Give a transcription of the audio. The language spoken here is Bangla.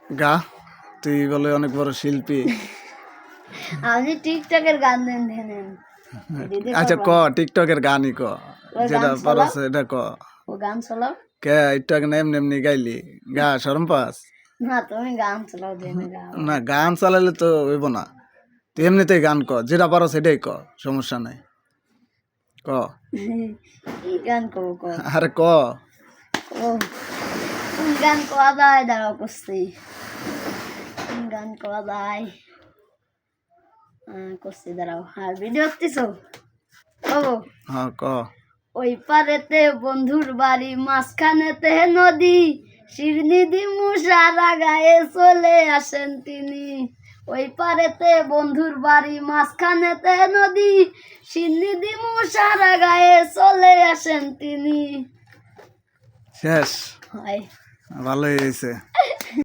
গা, তুই বলে অনেক বড় শিল্পী। আমি টিকটকের গান দেন আচ্ছা ক, টিকটকের গানই ক, যেটা পারস এটা ক। ও গান চালাও কে একটু আগে এমনি এমনি গাইলি, গা শরম পাস? না, তুমি গান চালাও দেন গাও। না, গান চালাইলে তো হইব না, তুই এমনিতেই গান ক, যেটা পারো সেটাই ক, সমস্যা নাই, ক। কি গান করবো ক? আরে ক। ও কোন গান করা যায় দাঁড়াও করছি, কোন গান করা যায় করছি দাঁড়াও। আর ভিডিও করতেছো? ও হ্যাঁ ক। ওই পারেতে বন্ধুর বাড়ি, মাঝখানেতে নদী, শিরনিধি মুসারা গায়ে চলে আসেন তিনি। ওই পারেতে বন্ধুর বাড়ি, মাঝখানেতে নদী, শিরনিধি মুসারা গায়ে চলে আসেন তিনি। শেষ? হয় ভালোই হয়েছে।